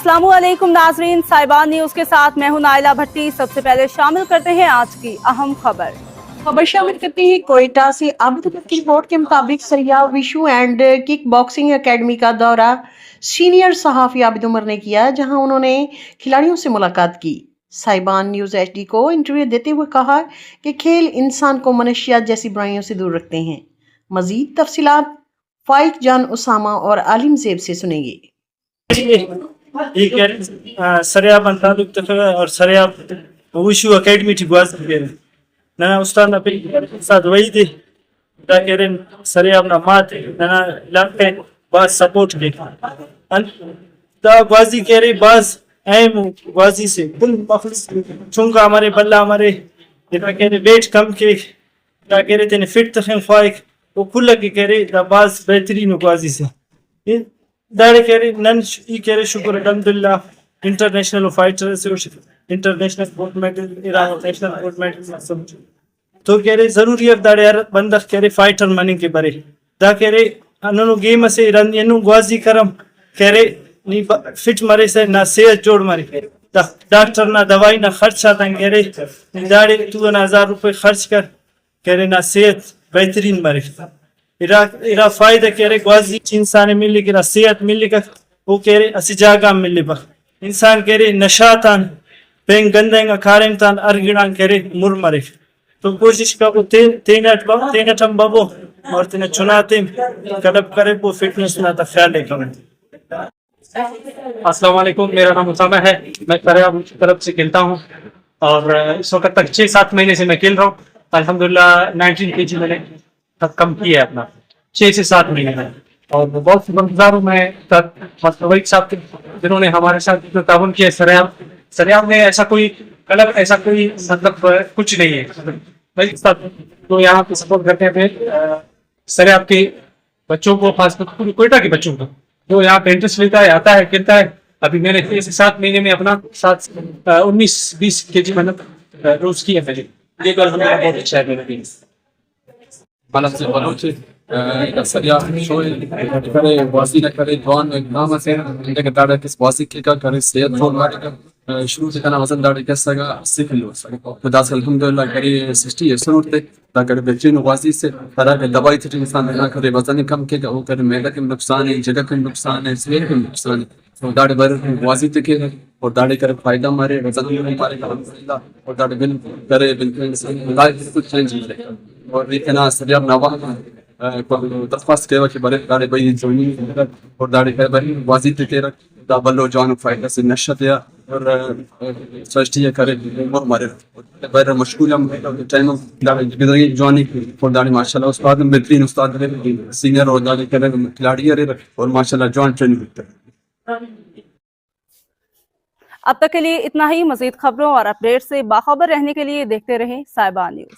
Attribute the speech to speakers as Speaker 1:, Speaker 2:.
Speaker 1: अस्सलाम वालेकुम नाजरीन, साहिबान न्यूज के साथ मैं हूं नाइला भट्टी। सबसे पहले शामिल करते हैं आज की अहम खबर
Speaker 2: शामिल करते हैं कोयटा से। आबिद की रिपोर्ट के मुताबिक सरिया Vishu and kick boxing academy का दौरा सीनियर सहाफी आबिद उमर ने किया, जहां उन्होंने खिलाड़ियों से मुलाकात की। साहिबान न्यूज एचडी को इंटरव्यू देते हुए कहा कि खेल इंसान को मनशियात जैसी बुराइयों से दूर रखते हैं। मजीद तफसीलात फाइक जान उसामा और आलिम जेब से सुनेंगे।
Speaker 3: सरिया और सरिया विशु एकेडमी थी गुआस नना उस्ताद ना पे साथ वही थे ताकि सरिया अपना मात नना लंके बस सपोर्ट के ता बाजी कह रही बस एम बाजी से कुल मखलूक चुंगा हमारे बल्ला हमारे जेका कह रहे वेट कम के ता कह रहे तेने फिट तखन फाइक वो कुल के कह रहे दा बाज बेहतरीन बाजी से दाड़े कह रहे नन ई कह रहे शुक्र अल्हम्दुलिल्लाह इंटरनेशनल फाइटर से international gold medal Iran national gold medal तो कह रहे जरूरी है दाड़े यार बंदा कह रहे फाइटर मनी के बारे दा कह रहे अनु गेम से ईरान येनु ग्वाजी करम कह रहे नी फिट मरे से ना सेहत जोड़ मरे डॉक्टर ना दवाई ना खर्च आता कह रहे दाड़े तू 1000 रुपए खर्च कर कह रहे ना सेहत बेहतरीन मरे इरा फायदा कह रहे ग्वाजी इंसान मिली कि सेहत मिली का वो कह रहे असी जागा मिली बा इंसान कह रहे नशातान पेंग गंदेंगा खारें तान अरगिड़ान कह रहे मुर मरे तो कोशिश करो तेन बाबो और तेने चुनाते कदब करे वो फिटनेस ना ख्याल रखें।
Speaker 4: अस्सलाम वालेकुम, मेरा नाम उसामा है। मैं सरिया की तरफ से खेलता हूँ और इस वक्त तक 6-7 महीने से मैं खेल रहा हूँ। अल्हम्दुलिल्लाह 19 kg मैंने कम किया है अपना 6 से 7 महीने में और बहुत शुक्रगुजार हूँ मैं वही साहब के जिन्होंने हमारे साथ ताउन किया। सरिया में ऐसा कोई गलत ऐसा कोई मतलब कुछ नहीं है। भाई तो यहाँ पे सपोर्ट करते हैं सरिया के बच्चों को, खासकर पूरी कोयटा के बच्चों को जो यहाँ पे इंटरेस्ट लेता है, आता है, खेलता है। अभी मैंने 6 से 7 महीने में अपना 19-20 kg मतलब रोज किया मैंने। ये गल हमें बहुत अच्छा है मेरे
Speaker 5: Malatya Baluchi, Sariya Shoy, करे वासी न करे जवान नाम से इंडिया के दाड़े किस वासी की का करे सेहत रोल मारे का शुरू से करना वजन दाड़े कैसा का 80 किलो तो दास अल्हम्दुलिल्लाह करे 60 ऐसे उठते ताकि बेचैन वासी से तरह के दवाई थी इंसान ना करे वजन कम के वो करे मेदा के नुकसान है, जगह के नुकसान है, सेहत के नुकसान है। तो दाड़े बर वासी तक के और दाड़े करे फायदा मारे वजन मारे अल्हम्दुलिल्लाह और दाड़े बिल करे बिल्कुल लाइफ कुछ चेंज हो और इतना सरिया नवा दरख्वास्त के कि बड़े दाड़े भाई जमीन और दाड़े के बड़ी वाजी तक दा बल्लो जान फायदा से नशत या और सृष्टि करे वो हमारे बड़े मशगूल हम टाइम दाड़े गुजरी जानी और दाड़े माशाल्लाह उस्ताद बेहतरीन उस्ताद सीनियर और दाड़े करे खिलाड़ी रहे और माशाल्लाह जॉन ट्रेनिंग करते हैं।
Speaker 1: अब तक के लिए इतना ही। मजीद खबरों और अपडेट से बाखबर रहने के लिए देखते रहें साहिबान न्यूज।